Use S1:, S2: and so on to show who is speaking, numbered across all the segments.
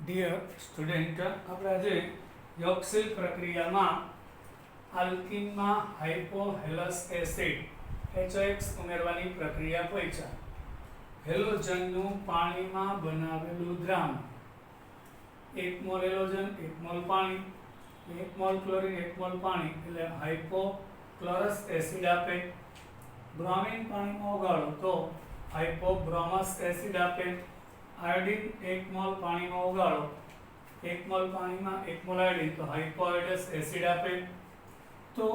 S1: Dear student, આપણે આજે યોગશીલ પ્રક્રિયામાં આલ્કીનમાં હાઇપોહેલસ એસિડ HOX ઉમેરવાની પ્રક્રિયા પહોંચ્યા. હેલોજનનું પાણીમાં બનાવેલું દ્રાવણ, 1 મોલ હેલોજન 1 મોલ પાણી, 1 મોલ ક્લોરીન 1 મોલ પાણી એટલે હાઇપોક્લોરસ એસિડ આપે. બ્રોમિન પાણીમાં ઓગાળો તો હાઇપોબ્રોમસ એસિડ આપે. આયોડિન 1 મોલ પાણીમાં ઓગાળો, 1 મોલ પાણીમાં 1 મોલ આયોડિન તો હાઇપોઆયોડસ એસિડ આપે. તો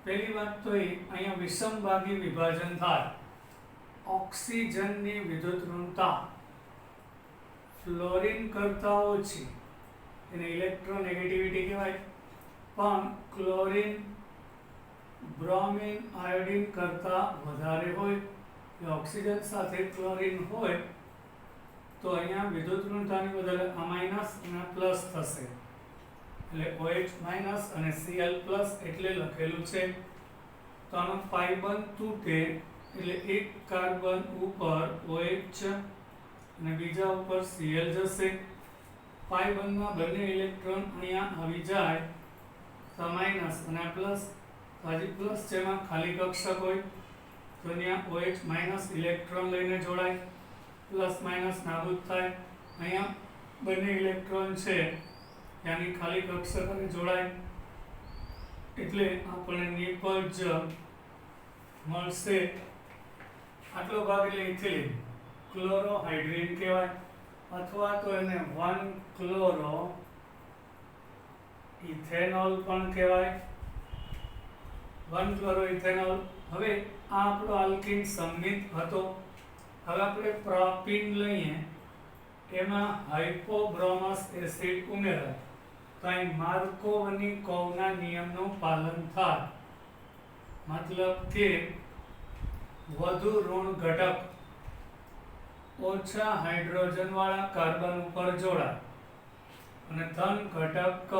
S1: પહેલી વાત તો અહીંયા વિષમભાગી વિભાજન થાય. ઓક્સિજનની વિદ્યુત ઋણતા ફ્લોરિન કરતાં ઓછી, એને ઇલેક્ટ્રોનેગેટિવિટી કહેવાય. પણ ક્લોરીન બ્રોમિન આયોડિન કરતાં વધારે હોય, ઓક્સિજન સાથે ક્લોરીન હોય તો અહીંયા વિદ્યુત ઋણતાની બદલે આ માઇનસ અને પ્લસ થશે, એટલે OH માઇનસ અને Cl પ્લસ એટલે લખેલું છે. તો આનો પાઈ બંધ તૂટે એટલે એક કાર્બન ઉપર OH અને બીજા ઉપર Cl જશે. પાઈ બંધમાં બંને ઇલેક્ટ્રોન અહીંયા આવી જાય તો માઇનસ અને પ્લસ, હજી પ્લસ જેમાં ખાલી કક્ષક હોય તો અહીંયા OH માઇનસ ઇલેક્ટ્રોન લઈને જોડાય, પ્લસ માઇનસ નાબૂદ થાય. અહીંયા બંને ઇલેક્ટ્રોન છે ત્યાંની ખાલી કક્ષક અને જોડાય એટલે આપણને નિપજ મળશે. આટલો ભાગ એટલે ઇથિલિન, ક્લોરોહાઇડ્રિન કહેવાય, અથવા તો એને 1 ક્લોરો ઇથેનોલ પણ કહેવાય, 1 ક્લોરો ઇથેનોલ. હવે આ આપણો આલ્કીન સંમિત હતો. હવે આપણે પ્રોપીન લઈએ, એમાં હાઇપોબ્રોમસ એસિડ ઉમેરાય તો અહીં માર્કોવની-કોવના નિયમનું પાલન થાય. મતલબ કે વધુ ઋણ ઘટક ઓછા હાઇડ્રોજન વાળા કાર્બન ઉપર જોડાય અને ધન ઘટક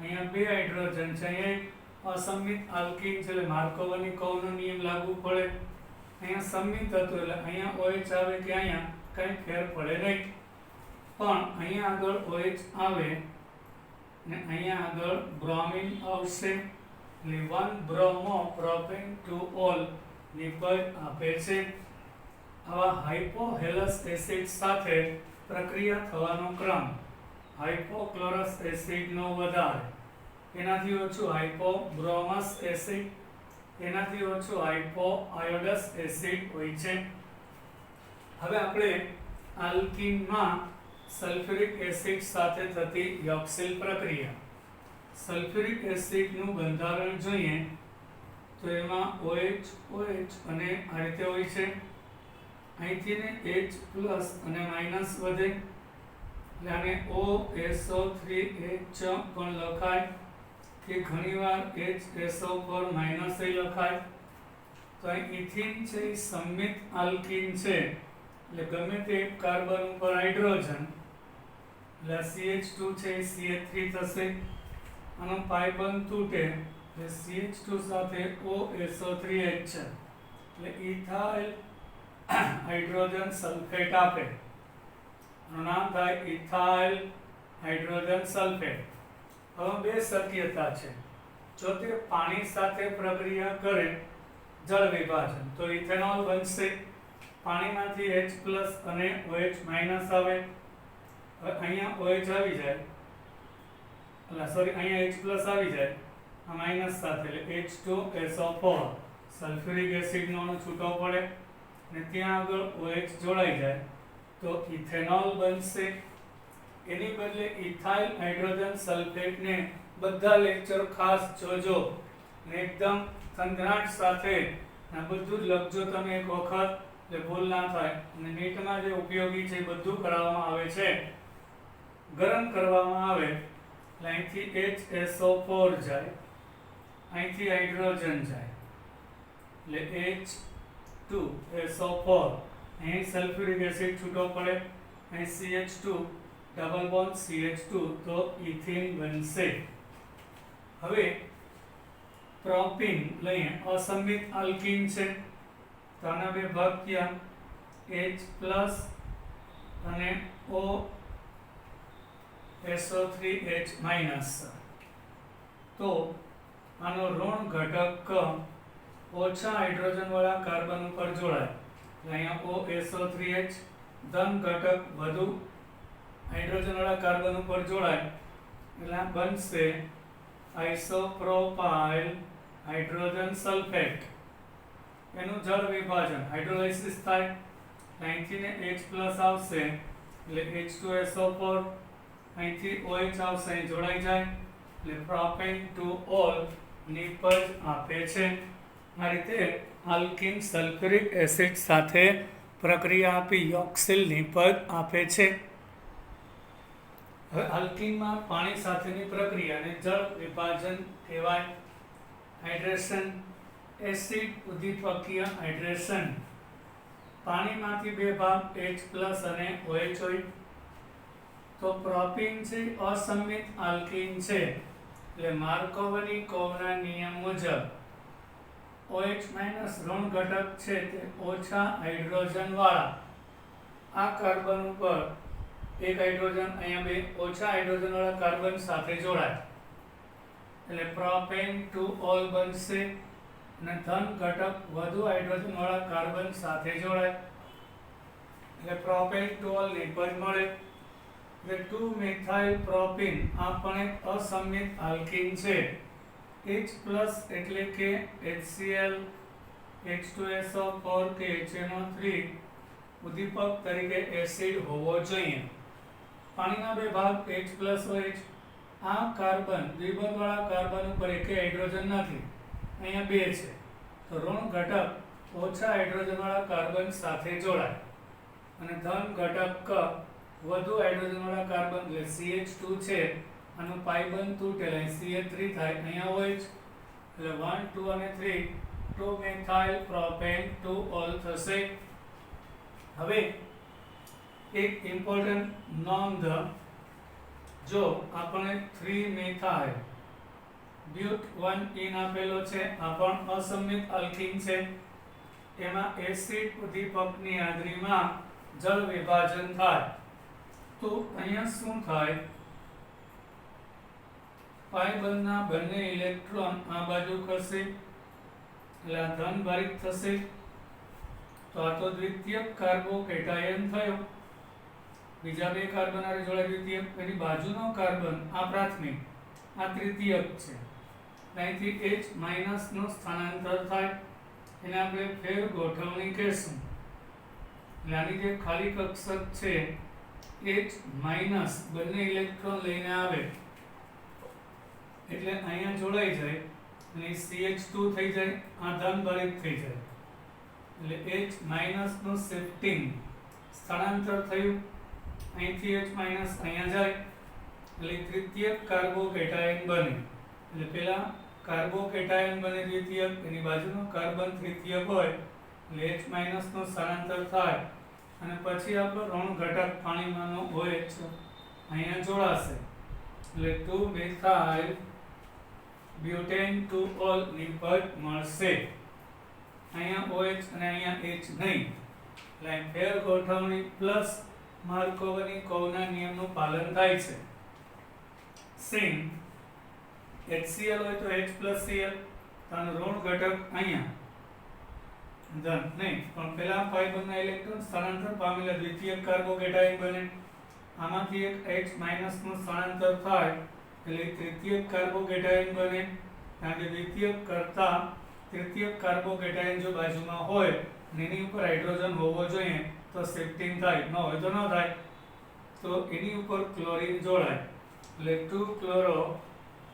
S1: અહીંયા 2 હાઇડ્રોજન છે, અહીંયા અસંમિત આલ્કીન છે એટલે માર્કોવની-કોવનો નિયમ લાગુ પડે. અહીંયા સંમિત હતું એટલે અહીંયા OH આવે કે અહીંયા કંઈ ફેર પડે નહીં, પણ અહીંયા આગળ OH આવે ને અહીંયા આગળ બ્રોમિન આવશે એટલે 1 બ્રોમો પ્રોપેન 2 ઓલ નિપજ આપે છે. આવા હાઇપોહેલસ એસિડ સાથે પ્રક્રિયા થવાનો ક્રમ હાઇપોક્લોરસ એસિડનો વધારે, એનાથી ઓછું હાઇપોબ્રોમસ એસિડ, એનાથી ઓછું હાઇપોઆયોડસ એસિડ હોય છે. હવે આપણે આલ્કીનમાં સલ્ફ્યુરિક એસિડ સાથે થતી યોગશીલ પ્રક્રિયા. સલ્ફ્યુરિક એસિડનું બંધારણ જોઈએ તો એમાં OH અને આ રીતે હોય છે. અહીંથી ને H પ્લસ અને માઇનસ વધે એટલે આને OSO3H પણ લખાય કે ઘણીવાર HSO4 માઇનસ લખાય. તો અહીં ઇથિન છે એ સંમિત આલ્કીન છે એટલે ગમે તે એક કાર્બન ઉપર હાઇડ્રોજન એટલે CH2 છે એ CH3 થશે. આનો પાઈ બંધ તૂટે એટલે CH2 સાથે OSO3H છે એટલે ઇથાઇલ હાઇડ્રોજન સલ્ફેટ આપે. આનું નામ થાય ઇથાઇલ હાઇડ્રોજન સલ્ફેટ. હવે 2 શક્યતા છે. જો તે પાણી સાથે પ્રક્રિયા કરે જળ વિભાજન તો ઇથેનોલ બનશે. પાણીમાંથી H પ્લસ અને OH માઇનસ આવે. હવે અહીંયા OH આવી જાય, અહીંયા H પ્લસ આવી જાય આ માઇનસ સાથે એટલે H2SO4 સલ્ફ્યુરિક એસિડનો અણુ છૂટો પડે અને ત્યાં આગળ OH જોડાઈ જાય તો ઇથેનોલ બનશે. એની બદલે ઇથાઇલ હાઇડ્રોજન સલ્ફેટને બધા લેક્ચર ખાસ જોજો ને એકદમ સંગ્રહ સાથે આ બધું જ લખજો તમે એક વખત એટલે ભૂલ ના થાય. અને નીટમાં જે ઉપયોગી છે બધું કરાવવામાં આવે છે. ગરમ કરવામાં આવે એટલે અહીંથી HSO4 જાય, અહીંથી હાઇડ્રોજન જાય એટલે H2SO4, અહીં સલ્ફ્યુરિક એસિડ છૂટો પડે, અહીં CH2 ડબલ બોન્ડ CH2 તો ઇથિન બનશે. હવે પ્રોપીન લઈએ, અસંમિત આલ્કીન છે તો આના 2 ભાગ થયા, H પ્લસ અને O SO3H માઇનસ. તો આનો ઋણ ઘટક ક ઓછા હાઇડ્રોજન વાળા કાર્બન ઉપર જોડાય. અહીંયા OSO3H ધન ઘટક વધુ હાઇડ્રોજન વાળા કાર્બન ઉપર જોડાય એટલે આ બનશે આઇસોપ્રોપાઇલ હાઇડ્રોજન સલ્ફેટ. એનું જળ વિભાજન હાઇડ્રોલાઇસિસ થાય, અહીંથી ને H+ આવશે એટલે H2SO4, અહીંથી OH આવશે, અહીં જોડાઈ જાય એટલે પ્રોપેન ટુ ઓલ નિપજ આપે છે. આ રીતે આલ્કીન સલ્ફ્યુરિક એસિડ સાથે પ્રક્રિયા આપી યોક્સિલ નિપજ આપે છે. હવે આલ્કીનમાં પાણી સાથેની પ્રક્રિયાને જળ વિભાજન કહેવાય. હાઇડ્રેશન, એસિડ ઉદ્દીપકીય હાઇડ્રેશન. પાણીમાંથી બે ભાગ H+ અને OH હોય તો પ્રોપીન છે અસંમિત આલ્કીન છે એટલે માર્કોવની કોવના નિયમ મુજબ OH- ઋણ ઘટક છે તે ઓછા હાઇડ્રોજન વાળા આ કાર્બન ઉપર એક હાઇડ્રોજન, અહીંયા બે ઓછા હાઇડ્રોજન વાળા કાર્બન સાથે જોડાય એટલે પ્રોપેન ટુ ઓલ બનશે અને ધન ઘટક વધુ હાઇડ્રોજન વાળા કાર્બન સાથે જોડાય એટલે પ્રોપેન ટુ ઓલ નિપજ મળે. એટલે 2-મિથાઇલ પ્રોપીન આ પણ એક અસંમિત આલ્કીન છે. H+ એટલે કે HCl, H2SO4 કે HNO3 ઉદ્દીપક તરીકે એસિડ હોવો જોઈએ. પાણીના બે ભાગ H+OH. આ કાર્બન દ્વિબંધ વાળા કાર્બન ઉપર એક હાઇડ્રોજન નથી, અહીંયા બે છે તો ઋણ ઘટક ઓછા હાઇડ્રોજન વાળા કાર્બન સાથે જોડાય અને ધન ઘટક ક વધુ હાઇડ્રોજન વાળા કાર્બન એટલે CH2 છે, આનું પાઈ બંધ તૂટે એટલે CH3 થાય, અહીંયા OH એટલે 1, 2 અને 3 2-મિથાઇલ પ્રોપેન ટુ ઓલ થશે. હવે એક ઇમ્પોર્ટન્ટ નોંધ, જો આપણે 3-મિથાઇલ બ્યુટ 1 આપેલો છે, આ પણ અસંમિત આલ્કીન છે, એમાં એસિડ ઉદ્દીપકની હાજરીમાં જળ વિભાજન થાય તો અહીંયા શું થાય, પાઈ બંધના બંને ઇલેક્ટ્રોન આ બાજુ ખસે એટલે આ ધન ભારિત થશે તો આ તો દ્વિતીયક કાર્બોકેટાયન થયો. બીજા બે કાર્બન આરે જોડાય દ્વિતીયક, એની બાજુનો કાર્બન આ પ્રાથમિક, આ તૃતીયક છે. અહીંથી H- નું સ્થાનાંતર થાય એને આપણે ફેર ગોઠવણી કહેશું. એટલે આની જે ખાલી કક્ષક છે H- બંને ઇલેક્ટ્રોન લઈને આવે એટલે અહીંયા જોડાઈ જાય અને CH2 થઈ જાય, આ ધન ભારિત થઈ જાય એટલે H- નું શિફ્ટિંગ સ્થાનાંતર થયું, અહીંથી H- અહીંયા જાય એટલે તૃતીયક કાર્બોકેટાયન બને. એટલે પેલા કાર્બોકેટાયન બને દ્વિતીયક, એની બાજુનો કાર્બન તૃતીયક હોય એટલે H- નું સ્થાનાંતર થાય અને પછી આપણો ઋણ ઘટક પાણીમાંનો OH અહીંયા જોડાશે એટલે 2-મિથાઇલ બ્યુટેન ટુ ઓલ નિપજ મળશે. અહીંયા OH અને અહીંયા H નહીં એટલે ફેર ગોઠવણી પ્લસ માર્કોવની કોવના નિયમનું પાલન થાય છે. સિંગ HCl હોય તો H+Cl, આનું ઋણ ઘટક અહીંયા ધન નહીં, પણ પેલા પાઈ બંધના ઇલેક્ટ્રોન સ્થાનાંતર પામેલા દ્વિતીયક કાર્બોકેટાયન બને, આમાંથી એક H- નું સ્થાનાંતર થાય એટલે તૃતીયક કાર્બોકેટાયન બને. કારણ કે દ્વિતીયક કરતા તૃતીયક કાર્બોકેટાયન જો બાજુમાં હોય અને એની ઉપર હાઇડ્રોજન હોવો જોઈએ તો શિફ્ટિંગ થાય, ન હોય તો ન થાય. તો એની ઉપર ક્લોરીન જોડાય એટલે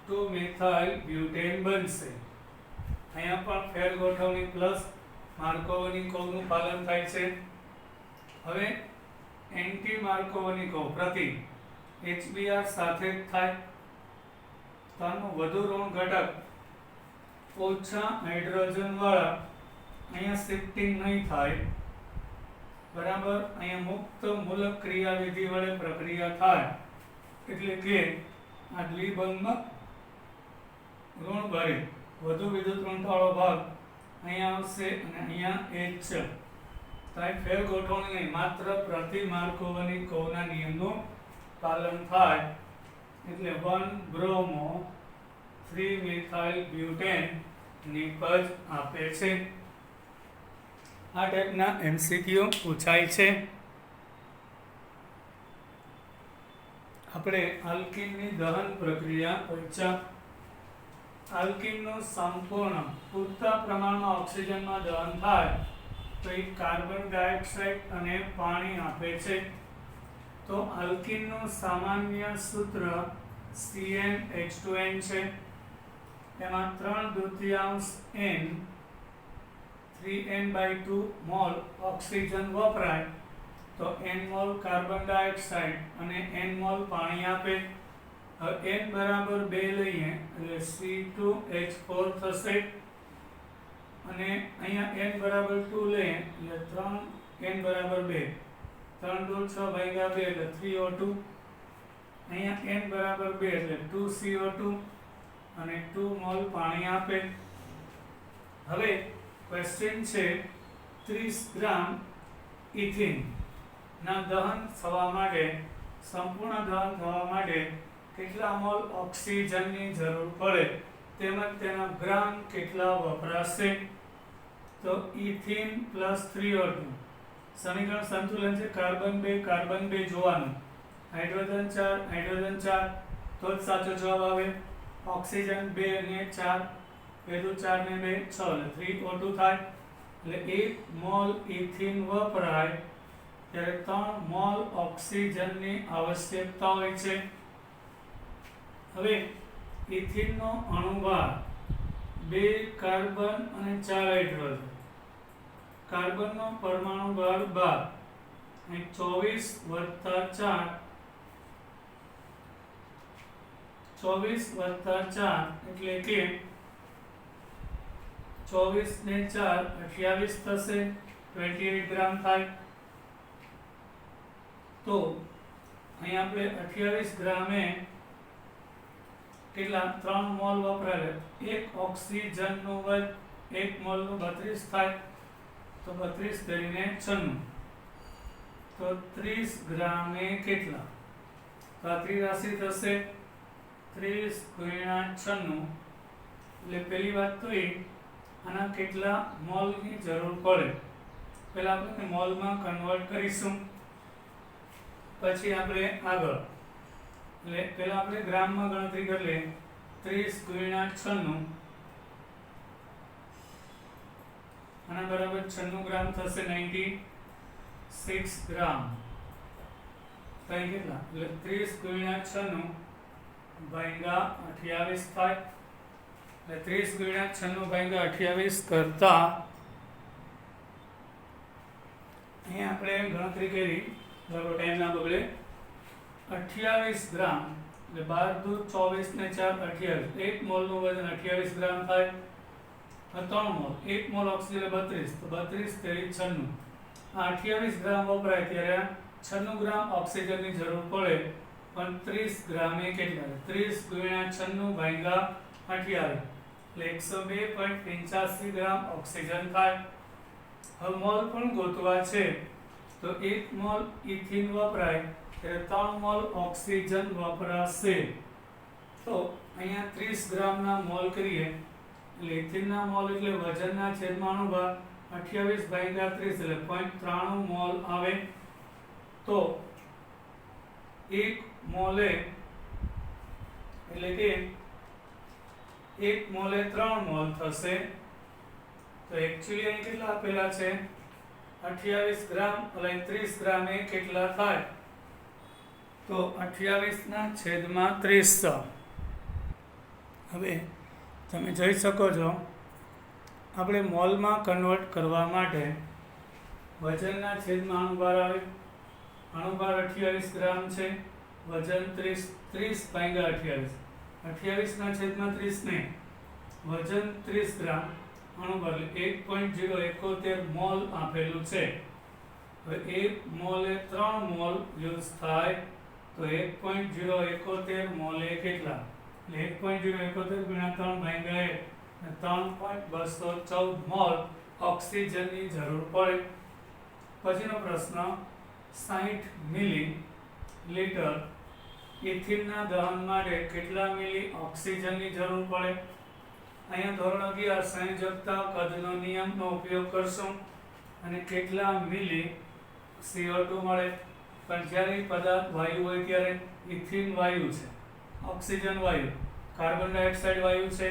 S1: 2-મિથાઇલ બ્યુટેન બનશે. અહીંયા પણ ફેર ગોઠવણી પ્લસ માર્કોવની કોવનું પાલન થાય છે. હવે એન્ટી માર્કોવની કોવ પ્રતિ HBr સાથે જ થાય તો આનું વધુ ઋણ ઘટક ઓછા હાઇડ્રોજન વાળા અહીંયા શિફ્ટિંગ નહીં થાય, બરાબર. અહીંયા મુક્ત મૂલક ક્રિયાવિધિ વડે પ્રક્રિયા થાય એટલે કે આ દ્વિબંધમાં ઋણ ભારિત વધુ વિદ્યુત ઋણવાળો ભાગ અહીંયા આવશે અને અહીંયા H છે. તો આ ફેર ગોઠવણી નહીં, માત્ર પ્રતિ માર્કોવની કોવના નિયમનું પાલન થાય એટલે 1 બ્રોમો 3 મિથાઇલ બ્યુટેન નિપજ આપે છે. આ ટાઈપના એમસીક્યુ પૂછાય છે. આપણે આલ્કીનની દહન પ્રક્રિયા પરીક્ષા. આલ્કીનનું સંપૂર્ણ પૂરતા પ્રમાણમાં ઓક્સિજનમાં દહન થાય તો એ કાર્બન ડાયોક્સાઇડ અને પાણી આપે છે. તો આલ્કીનનું સામાન્ય સૂત્ર CnH2n છે. એમાં 3/2 n 3n/2 મોલ ઓક્સિજન વપરાય તો n મોલ કાર્બન ડાયોક્સાઇડ અને n મોલ પાણી આપે. હવે n બરાબર 2 લઈએ એટલે C2H4 થશે અને અહીંયા n બરાબર 2 લઈએ એટલે 3 n બરાબર 2 3 2 6 ભાગ્યા 2 એટલે 3O2. અહીંયા n બરાબર 2 એટલે 2CO2 અને 2 મોલ પાણી આપે. હવે ક્વેશ્ચન છે 30 ગ્રામ ઇથિન ના દહન થવા માટે, સંપૂર્ણ દહન થવા માટે કેટલા મોલ ઓક્સિજનની જરૂર પડે તેમજ તેના ગ્રામ કેટલા વપરાશે. તો ઇથિન પ્લસ 3O2 સમીકરણ સંતુલન છે. કાર્બન 2 કાર્બન 2 જોવાનું, હાઇડ્રોજન 4 હાઇડ્રોજન 4 તો જ સાચો જવાબ આવે. ઓક્સિજન 2 અને 4 2 4 ને 2 6 એટલે 3O2 થાય. એટલે 1 મોલ ઇથિન વપરાય ત્યારે 3 મોલ ઓક્સિજનની આવશ્યકતા હોય છે. હવે ઇથિનનો અણુભાર 2 કાર્બન અને 4 હાઇડ્રોજન. કાર્બનનો પરમાણુ ભાર 12 અને 24 વત્તા 4 એટલે કે 24 ને 4 28 થશે, 28 ગ્રામ થાય. તો અહીં આપણે 28 ગ્રામે કેટલા 3 મોલ વપરાય. એક ઓક્સિજનનું વજન 1 મોલનું 32 થાય તો 32 કરીને 96 તો 30 ગ્રામે કેટલા. તો આ ત્રિરાશિ થશે 30 ગુણ્યા 96 એટલે પહેલી વાત તો એ આના કેટલા મોલની જરૂર પડે. પહેલા આપણે મોલમાં કન્વર્ટ કરીશું, પછી આપણે આગળ એટલે પહેલા આપણે ગ્રામમાં ગણતરી કરી લઈએ. 30 ગુણ્યા 96 આના બરાબર 96 ગ્રામ થશે, 96 ગ્રામ. કઈ કેટલા એટલે 30 ગુણ્યા 96 ભાગ્યા 28 થાય. એટલે 30 ગુણ્યા 96 ભાગ્યા 28 કરતા અહીંયા આપણે ગણતરી કરી બરાબર ટાઈમ ના બગડે 28 ગ્રામ એટલે 12 દૂ 24 ને 4 28 1 મોલનું વજન 28 ગ્રામ થાય. 3 મોલ 1 મોલ ઓક્સિજન 32 તો 32 તેરી 96 આ 28 ગ્રામ વપરાય ત્યારે 96 ગ્રામ ઓક્સિજનની જરૂર પડે. પણ 30 ગ્રામે કેટલા 30 ગુણ્યા 96 ભાગ્યા 28 એટલે 102.85 ગ્રામ ઓક્સિજન થાય. હવે મોલ પણ ગોતવા છે તો 1 મોલ ઇથિન વપરાય ત્યારે 3 મોલ ઓક્સિજન વપરાશે. તો અહીંયા 30 ગ્રામના મોલ કરીએ એટલે ઇથિનના મોલ એટલે વજનના છેદમાં અણુભાર 28 ભાગ્યા 30 એટલે 0.93 મોલ આવે. તો 1 મોલે એટલે કે 1 મોલે 3 મોલ થશે. તો એક્ચ્યુઅલી અહીં કેટલા આપેલા છે 28 ગ્રામ એટલે 30 ગ્રામ એ કેટલા થાય તો 28 ના છેદમાં 30. હવે તમે જોઈ શકો છો આપણે મોલમાં કન્વર્ટ કરવા માટે વજનના છેદમાં અણુભાર આવે. અણુભાર 28 ગ્રામ છે, વજન 30 ભાગ્યા 28 28 ના છેદમાં 30 ને વજન 30 ગ્રામ અણુભાર 1.071 મોલ આપેલું છે. હવે 1 મોલે 3 મોલ યુઝ થાય તો 1.071 મોલે કેટલા એટલે 1.071 ગુણ્યા 3 ભાગ્યા 3.214 મોલ ઓક્સિજનની જરૂર પડે. પછીનો પ્રશ્ન 60 મિલી લિટર ઇથિનના દહન માટે કેટલા મિલી ઓક્સિજનની જરૂર પડે? અહીંયા ધોરણ 11 સંયોજકતા કદનો નિયમનો ઉપયોગ કરશું અને કેટલા મિલી CO2 મળે. પણ જ્યારે પદાર્થ વાયુ હોય ત્યારે ઇથિન વાયુ છે, ઓક્સિજન વાયુ, કાર્બન ડાયોક્સાઇડ વાયુ છે.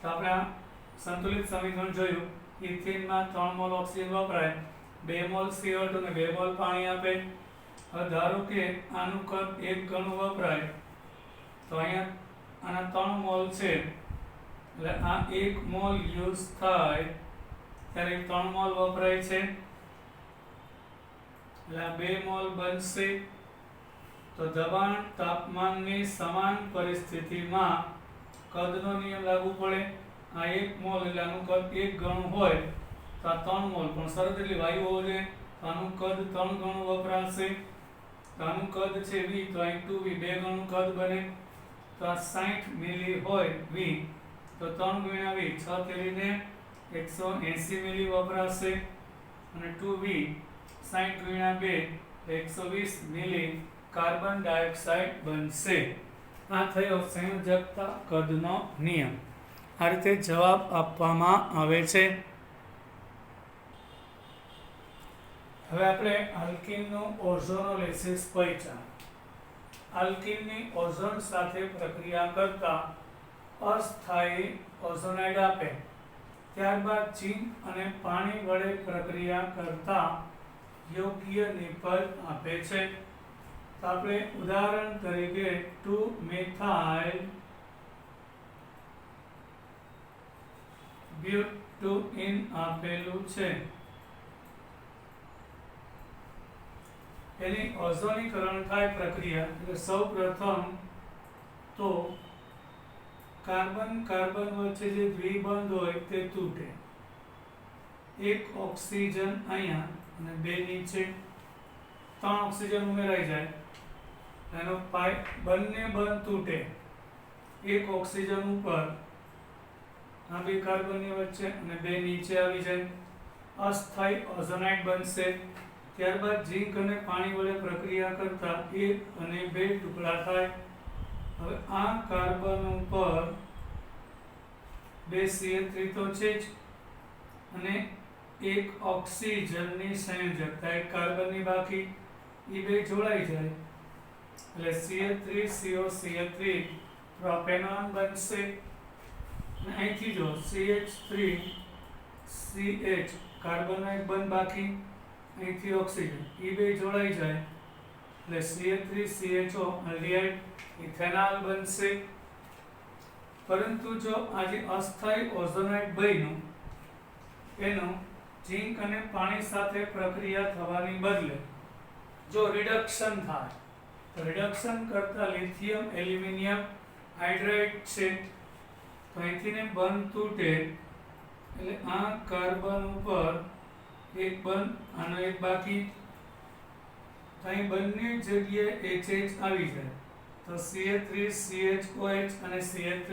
S1: તો આપણે આ સંતુલિત સમીકરણ જોયું. ઇથિનમાં 3 મોલ ઓક્સિજન વપરાય, 2 મોલ CO2 ને 2 મોલ પાણી આપે. હવે ધારો કે આનું કદ 1 ગણું વપરાય, તો અહીંયા આના 3 મોલ છે, એટલે આ 1 મોલ યુઝ થાય ત્યારે 3 મોલ વપરાય છે, એટલે આ 2 મોલ બનશે. તો દબાણ તાપમાનની સમાન પરિસ્થિતિમાં કદનો નિયમ લાગુ પડે. આ 1 મોલ એટલે આનું કદ 1 ગણું હોય તો આ 3 મોલ, પણ શરત એટલી વાયુ હોવો જોઈએ, તો આનું કદ 3 ગણું વપરાશે. તો આનું કદ છે V, તો અહીં 2V 2 ગણું કદ બને. તો આ 60 મિલી હોય V, તો 3 ગુણ્યા V 6 તેરીને 180 મિલી વપરાશે. અને 2V 60 ગુણ્યા 2 120 મિલી કાર્બન ડાયોક્સાઇડ બનશે. આ થયો સંયોજકતા કદનો નિયમ. આ રીતે જવાબ આપવામાં આવે છે. હવે આપણે આલ્કીનનું ઓઝોનોલિસિસ પરીક્ષા. આલ્કીનની ઓઝોન સાથે પ્રક્રિયા કરતા અસ્થાયી ઓઝોનાઇડ આપે, ત્યારબાદ ઝીંક અને પાણી વડે પ્રક્રિયા કરતા યોગ્ય નિપજ આપે છે. તો આપણે ઉદાહરણ તરીકે 2-મિથાઇલ બ્યુટુઇન આપેલું છે. એની ઓઝોનીકરણ થાય પ્રક્રિયા, એટલે સૌપ્રથમ તો કાર્બન કાર્બન વચ્ચે જે દ્વિબંધ હોય તે તૂટે. 1 ઓક્સિજન અહીંયા અને 2 નીચે, 3 ઓક્સિજન ઉમેરાઈ જાય, એનો બંને બંધ તૂટે. 1 ઓક્સિજન ઉપર, આ 2 કાર્બનની વચ્ચે અને 2 નીચે આવી જાય, અસ્થાયી ઓઝોનાઇડ બનશે. ત્યારબાદ ઝીંક અને પાણી વડે પ્રક્રિયા કરતા 1 અને 2 ટુકડા થાય. હવે આ કાર્બન ઉપર 2 CH3 તો છે જ, અને 1 ઓક્સિજનની સંયોજકતા, 1 કાર્બનની બાકી, એ 2 જોડાઈ જાય, એટલે CH3COCH3 પ્રોપેનોન બનશે. અને અહીંથી જો CH3CH કાર્બનનો એક બંધ બાકી, અહીંથી ઓક્સિજન, એ 2 જોડાઈ જાય, એટલે CH3CHO એલ્ડિહાઇડ ઇથેનોલ બનશે. પરંતુ જો આજે અસ્થાયી ઓઝોનાઇડ બન્યું, એનું ઝીંક અને પાણી સાથે પ્રક્રિયા થવાની બદલે જો રિડક્શન થાય, તો રિડક્શન કરતા લિથિયમ એલ્યુમિનિયમ હાઇડ્રાઇડ છે, તો અહીંથી ને બંધ તૂટે, એટલે આ કાર્બન ઉપર 1 બંધ, આનો 1 બાકી, અહીં બંને જગ્યાએ HH આવી જાય, તો CH3CHOH અને CH3,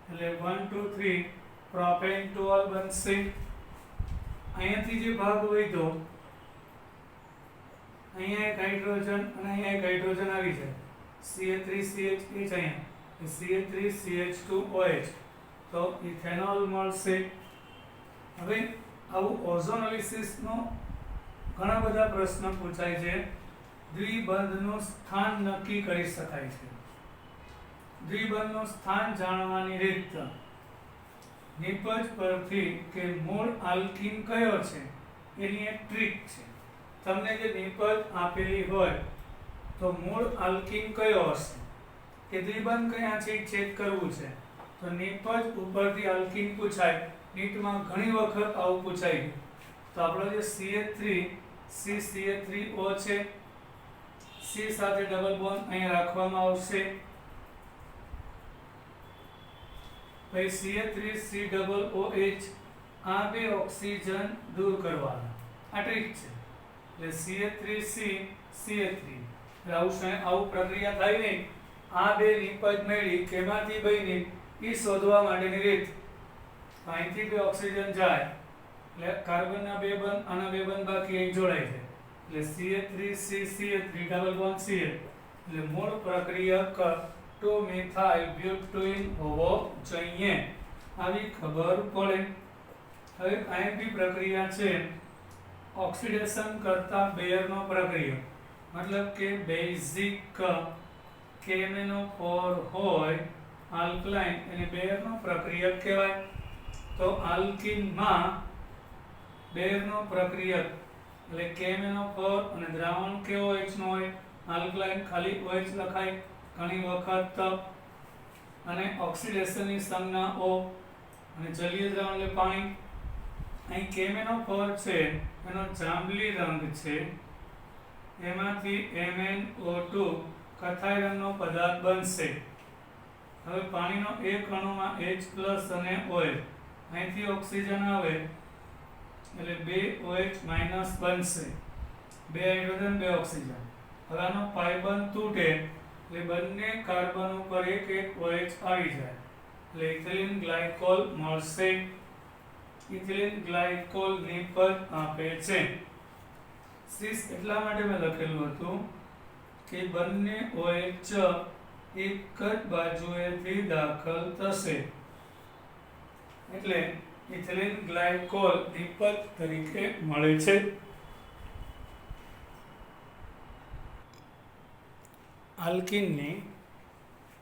S1: એટલે 1 2 3 પ્રોપેન્ટોલ બનશે. અહીંયાથી જે ભાગ વધ્યો, અહીંયા એક હાઇડ્રોજન અને અહીંયા એક હાઇડ્રોજન આવી જાય, CH3CH અહીંયા, CH3CH2OH, તો ઇથેનોલ મળશે. હવે આવું ઓઝોનોલિસિસનો ઘણા બધા પ્રશ્ન પૂછાય છે. દ્વિબંધનું સ્થાન નક્કી કરી શકાય છે. દ્વિબંધનું સ્થાન જાણવાની રીત નિપજ પરથી કે મૂળ આલ્કીન કયો છે એની એક ટ્રીક છે. તમને જે નિપજ આપેલી હોય તો મૂળ આલ્કીન કયો હશે, કે દ્વિબંધ કયા છે ચેક કરવું છે, તો નિપજ ઉપરથી આલ્કીન પૂછાય. નીટમાં ઘણી વખત આવું પૂછાય ગયું. તો આપણો જે CH3 CH3O છે, C સાથે ડબલ બોન્ડ અહીં રાખવામાં આવશે, પછી CH3COOH, આ 2 ઓક્સિજન દૂર કરવાના, આ ટ્રીક છે. એટલે CH3CH3, આવું પ્રક્રિયા થાય નહીં, આ 2 નિપજ મેળવી કેમાંથી બની એ શોધવા માટેની રીત. અહીંથી 2 ઓક્સિજન જાય, એટલે કાર્બનના 2 બંધ, આના 2 બંધ બાકી, એક જોડાઈ જાય, એટલે CH3CCH3 ડબલ બોન્ડ CH એટલે મૂળ પ્રક્રિયક 2 મિથાઇલ બ્યુટેન હોવો જોઈએ, આવી ખબર પડે. હવે આઈએમપી પ્રક્રિયા છે ઓક્સિડેશન કરતા બેયરનો પ્રક્રિયા, મતલબ કે બેઝિક KMnO4 હોય આલ્કલાઇન એને બેયરનો પ્રક્રિયક કહેવાય. તો આલ્કીનમાં બેયરનો પ્રક્રિયક એટલે KMnO4 અને દ્રાવણ કેવો H નો હોય, આલ્કલાઇન ખાલી OH લખાય ઘણી વખત, અને ઓક્સિડેશનની સંજ્ઞા O અને જલીય દ્રાવણ એટલે પાણી. અહીં KMnO4 છે એનો જાંબલી રંગ છે, એમાંથી MnO2 કથાઈ રંગનો પદાર્થ બનશે. હવે પાણીનો એક અણુમાં H+ અને OH, અહીંથી ઓક્સિજન આવે એટલે 2 OH- બનશે, 2 હાઇડ્રોજન 2 ઓક્સિજન. હવે આનો પાઇ બંધ તૂટે એટલે બંને કાર્બન ઉપર એક OH આવી જાય એટલે ઇથિલિન ગ્લાયકોલ મળશે. ઇથિલિન ગ્લાયકોલ ની પદ આપે છે. સિસ એટલા માટે મેં લખેલું હતું કે બંને OH એક જ બાજુએથી દાખલ થશે એટલે ઇથિલિન ગ્લાયકોલ ની પદ તરીકે મળે છે. આલ્કીનની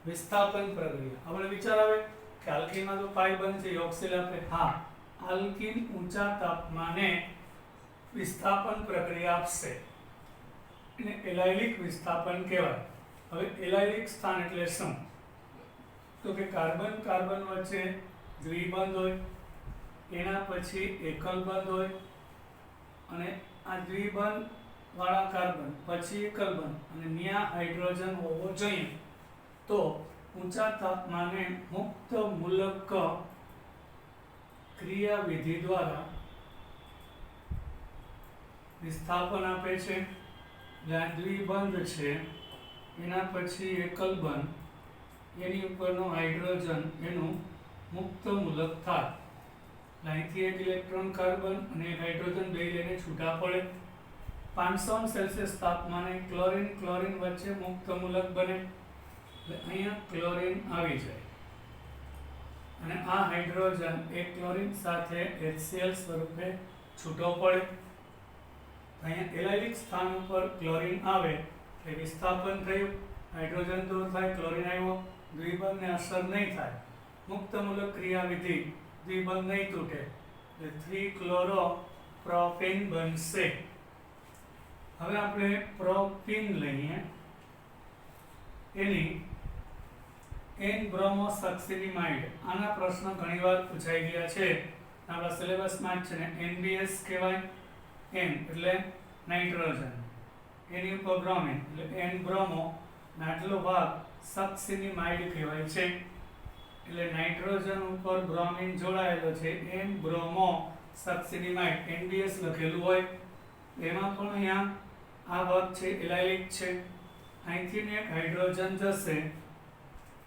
S1: વિસ્થાપન પ્રક્રિયા. આપણે વિચાર આવે કે આલ્કીનમાં તો પાઇ બંધ છે, ઓક્સિલ આપે. હા, આલ્કીન ઊંચા તાપમાને વિસ્થાપન પ્રક્રિયા આપશે એને એલાયલિક વિસ્થાપન કહેવાય. હવે એલાયલિક સ્થાન એટલે શું? તો કે કાર્બન કાર્બન વચ્ચે દ્વિબંધ હોય, એના પછી એકલ બંધ હોય, અને આ દ્વિબંધ વાળા કાર્બન પછી એકલ બંધ અને ન્યા હાઇડ્રોજન હોવો જોઈએ. તો ઊંચા તાપમાને મુક્ત મૂલક ક્રિયાવિધિ દ્વારા વિસ્થાપન આપે છે. જ્યાં દ્વિબંધ છે એના પછી એકલ બંધ, એની ઉપરનો હાઇડ્રોજન એનું મુક્ત મૂલક થાય. અહીંથી એક ઇલેક્ટ્રોન કાર્બન અને એક હાઇડ્રોજન બે લઈને છૂટા પડે. 500 સેલ્સિયસ તાપમાને ક્લોરીન ક્લોરીન વચ્ચે મુક્ત મૂલક બને એટલે અહીંયા ક્લોરીન આવી જાય અને આ હાઇડ્રોજન એક ક્લોરીન સાથે HCl સ્વરૂપે છૂટો પડે. અહીંયા એલાયલિક સ્થાન ઉપર ક્લોરીન આવે એટલે વિસ્થાપન થયું, હાઇડ્રોજન દૂર થાય, ક્લોરીન આવ્યો, દ્વિબંધને અસર નહીં થાય, મુક્ત મૂલક ક્રિયાવિધિ, દ્વિબંધ નહીં તૂટે એટલે 3-ક્લોરોપ્રોપેન બનશે. હવે આપણે પ્રોપીન લઈએ, એની N-બ્રોમોસક્સિનિમાઇડ. આના પ્રશ્ન ઘણીવાર પૂછાઈ ગયા છે આપણા સિલેબસમાં જ છે ને. NBS કહેવાય, N એટલે નાઇટ્રોજન, એની ઉપર બ્રોમિન એટલે N-બ્રોમો, આટલો ભાગ સક્સિનિમાઇડ કહેવાય છે. એટલે નાઇટ્રોજન ઉપર બ્રોમિન જોડાયેલો છે, N-બ્રોમોસક્સિનિમાઇડ, NBS લખેલું હોય. એમાં પણ અહીંયા આ ભાગ છે એલાયલિક છે, અહીંથી એક હાઇડ્રોજન જશે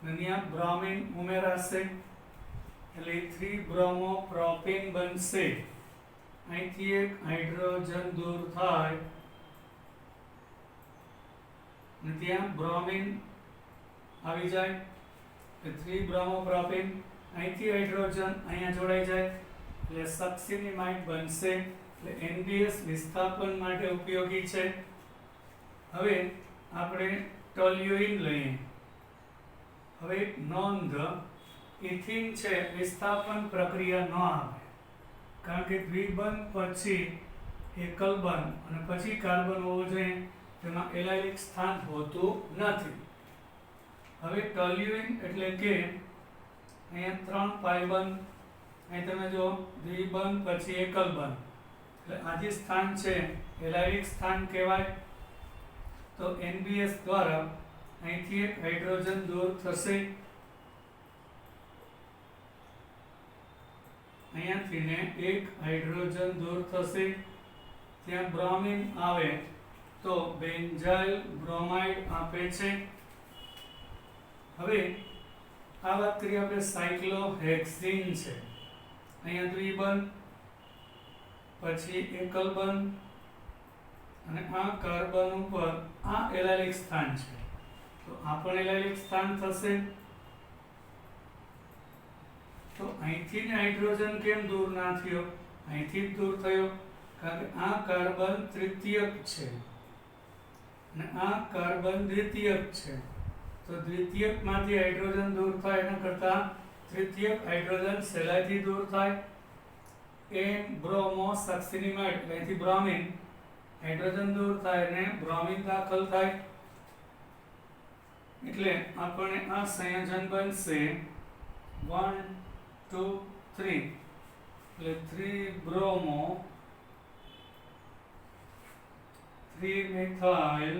S1: અને ત્યાં બ્રોમિન ઉમેરાશે એટલે 3-બ્રોમોપ્રોપેન બનશે. અહીંથી એક હાઇડ્રોજન દૂર થાય અને ત્યાં બ્રોમિન આવી જાય એટલે 3-બ્રોમોપ્રોપેન. અહીંથી હાઇડ્રોજન અહીંયા જોડાઈ જાય એટલે સક્સિનિમાઇડ બનશે. એટલે NBS વિસ્થાપન માટે ઉપયોગી છે. હવે આપણે ટોલ્યુઇન લઈએ. હવે નોંધ, ઇથિન છે વિસ્થાપન પ્રક્રિયા ન આવે કારણ કે દ્વિબંધ પછી એકલ બંધ અને પછી કાર્બન હોવો જોઈએ, તેમાં એલાયલિક સ્થાન હોતું નથી. હવે ટોલ્યુઇન એટલે કે અહીંયા 3 પાઇ બંધ, અહીં તમે જો દ્વિબંધ પછી એકલ બંધ એટલે આ જે સ્થાન છે એલાયલિક સ્થાન કહેવાય. તો NBS દ્વારા અહીંથી એક હાઇડ્રોજન દૂર થશે, અહીંયાથી ને એક હાઇડ્રોજન દૂર થશે, ત્યાં બ્રોમિન આવે તો બેન્ઝાઇલ બ્રોમાઇડ આપે છે. હવે આ વાત કરીએ આપણે સાયક્લોહેક્સીન છે. અહીંયા દ્વિબંધ પછી એકલ બંધ અને આ કાર્બન ઉપર આ એલાયલિક સ્થાન છે, તો આ પણ એલાયલિક સ્થાન થશે. તો અહીંથી ને હાઇડ્રોજન કેમ દૂર ના થયો? અહીંથી જ દૂર થયો, કારણ કે આ કાર્બન તૃતીયક છે અને આ કાર્બન દ્વિતીયક છે. તો દ્વિતીયકમાંથી હાઇડ્રોજન દૂર થાય એના કરતાં તૃતીયક હાઇડ્રોજન સહેલાઈથી દૂર થાય. એન બ્રોમો સક્સિનિમાઇડ, અહીંથી બ્રોમિન હાઇડ્રોજન દૂર થાય અને બ્રોમિન દાખલ થાય. એટલે આપણને આ સંયોજન બનશે 1 2 3, એટલે 3 બ્રોમો 3 મિથાઇલ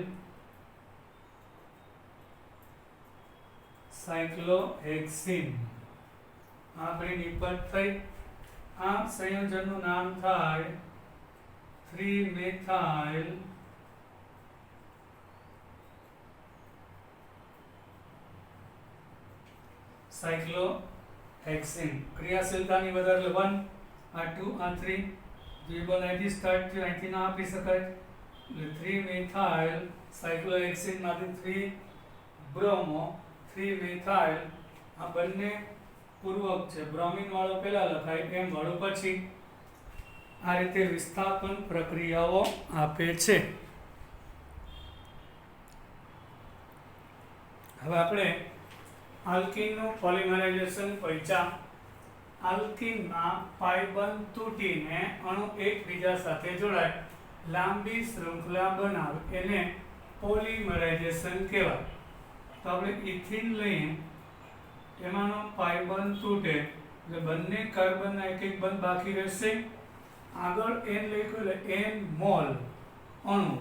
S1: સાયક્લોહેક્સિન. આપણી નિપજ થઈ. આ સંયોજનનું નામ થાય 3 મિથાઇલ સાયક્લોહેક્સિન. ક્રિયાશીલતાની વધારે 1, આ 2, આ 3, દ્વિબંધ અહીંથી સ્ટાર્ટ થયું, અહીંથી ના આપી શકાય, એટલે 3 મિથાઇલ સાયક્લોહેક્સિન માંથી 3 બ્રોમો 3 મિથાઇલ. આ બંને પૂર્વક છે, બ્રોમિન વાળો પહેલા લખાય, એમ વાળો પછી. આ રીતે વિસ્થાપન પ્રક્રિયાઓ આપે છે. હવે આપણે આલ્કીનનું પોલિમરાઇઝેશન પહોંચ્યા. આલ્કીનમાં પાઇ બંધ તૂટીને અણુ એકબીજા સાથે જોડાય, લાંબી શૃંખલા બનાવે, એને પોલિમરાઇઝેશન કહેવાય. તો આપણે ઇથિન લઈએ, એમાંનો પાઇ બંધ તૂટે એટલે બંને કાર્બનના એક એક બંધ બાકી રહેશે. આગળ n લખ્યું એટલે n મોલ અણુ.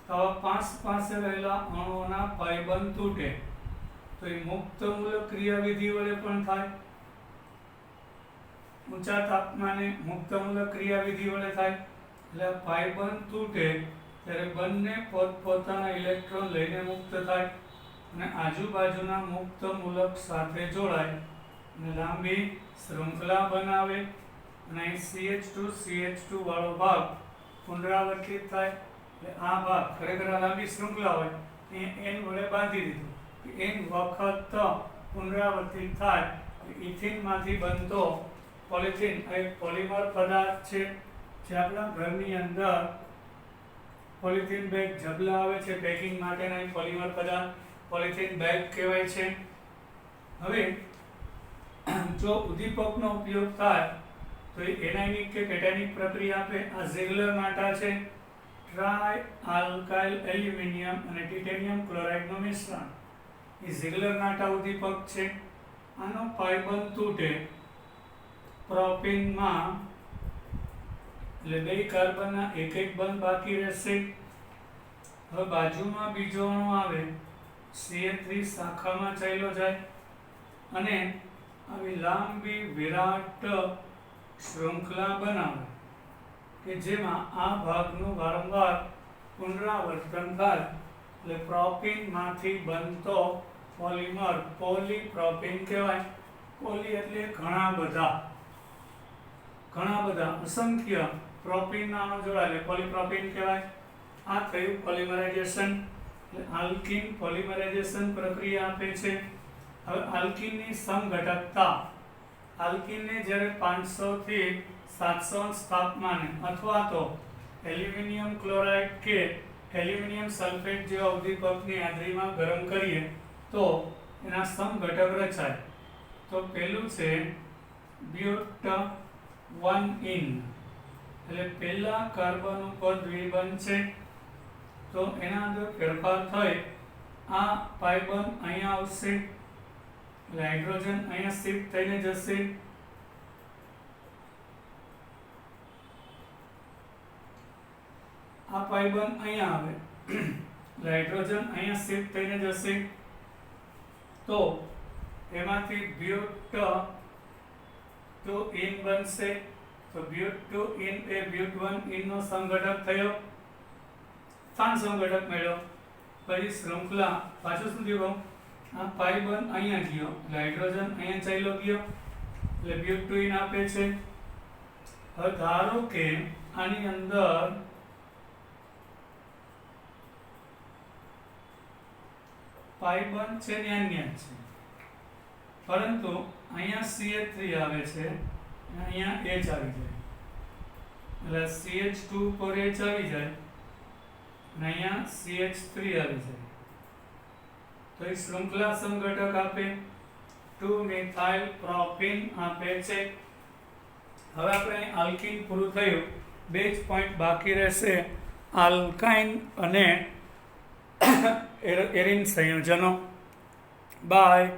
S1: તો આવા 5 પાસે રહેલા અણુઓના પાઇ બંધ તૂટે તો એ મુક્તમૂલક ક્રિયાવિધિ વડે પણ થાય. ઊંચા તાપમાને મુક્તમૂલક ક્રિયાવિધિ વડે થાય. એટલે પાઇ બંધ તૂટે ત્યારે બંને પોતપોતાના ઇલેક્ટ્રોન લઈને મુક્ત થાય અને આજુબાજુના મુક્ત મૂલક સાથે જોડાય અને લાંબી શૃંખલા બનાવે. અને અહીં CH2 વાળો ભાગ પુનરાવર્તિત થાય. એટલે આ ભાગ ખરેખર લાંબી શૃંખલા હોય, અહીંયા n વડે બાંધી દીધું, n વખત પુનરાવર્તિત થાય. ઇથિનમાંથી બનતો પોલિથીન એક પોલિમર પદાર્થ છે, જે આપણા ઘરની અંદર પોલિથીન બેગ ઝબલા આવે છે પેકિંગ માટેના, એક પોલિમર પદાર્થ પોલિથીન બેગ કહેવાય છે. હવે જો ઉદ્દીપકનો ઉપયોગ થાય તો એ એનાયનિક કે કેટાયનિક પ્રક્રિયા આપે. આ ઝિગલર નાટા છે, ટ્રાય આલ્કાઇલ એલ્યુમિનિયમ અને ટિટેનિયમ ક્લોરાઇડનું મિશ્રણ. એ ઝિગલર નાટા ઉદ્દીપક છે. આનો પાઇ બંધ તૂટે પ્રોપીનમાં, એટલે બે કાર્બનના એક એક બંધ બાકી રહેશે. હવે બાજુમાં બીજો અણુ આવે, CH3 શાખામાં ચાલ્યો જાય અને આવી લાંબી વિરાટ શૃંખલા બનાવે કે જેમાં આ ભાગનું વારંવાર પુનરાવર્તન થાય. એટલે પ્રોપીનમાંથી બનતો પોલિમર પોલીપ્રોપીન કહેવાય. પોલી એટલે ઘણા બધા અસંખ્ય પ્રોપીન નાનો જોડાય એટલે પોલીપ્રોપીન કહેવાય. આ થયું પોલિમરાઇઝેશન. આલ્કીન પોલિમરાઇઝેશન પ્રક્રિયા આપે છે. હવે આલ્કીનની સમઘટકતા, આલ્કીનને જ્યારે 500 થી 700 અંશ તાપમાને અથવા તો એલ્યુમિનિયમ ક્લોરાઇડ કે એલ્યુમિનિયમ સલ્ફેટ જેવા ઉદ્દીપકની હાજરીમાં ગરમ કરીએ તો એના સમઘટક રચાય. તો પહેલું છે બ્યુટ-1-ઇન, એટલે પહેલા કાર્બન ઉપર દ્વિબંધ છે તો એના અંદર ફેરફાર થઈ આ પાઇ બંધ અહીંયા આવશે, એટલે હાઇડ્રોજન અહીંયા શિફ્ટ થઈને જશે. આ પાઇ બંધ અહીંયા આવે એટલે હાઇડ્રોજન અહીંયા શિફ્ટ થઈને જશે. તો એમાંથી બ્યુટ-2-ઇન બનશે. તો બ્યુટ-2-ઇન એ બ્યુટ-1-ઇન નો સમઘટક થયો, સ્થાન સમઘટક મળ્યો. પછી શૃંખલા પાછું શું થયું? આ પાઇ બંધ અહીંયા ગયો એટલે હાઇડ્રોજન અહીંયા ચાલ્યો ગયો એટલે બ્યુટ-2-ઇન આપે છે. હવે ધારો કે આની અંદર પાઈ બંધ છે ન્યા છે, પરંતુ અહીંયા CH3 આવે છે, અહીંયા H આવી જાય, એટલે CH2 પર H આવી જાય અને અહીંયા CH3 આવી જાય, તો એ શૃંખલા સંઘટક આપે 2 મિથાઇલ પ્રોપીન આપે છે. હવે આપણે આલ્કીન પૂરું થયું, બે જ પોઈન્ટ બાકી રહેશે, આલ્કાઇન અને એરિન સંયોજનો. બાય.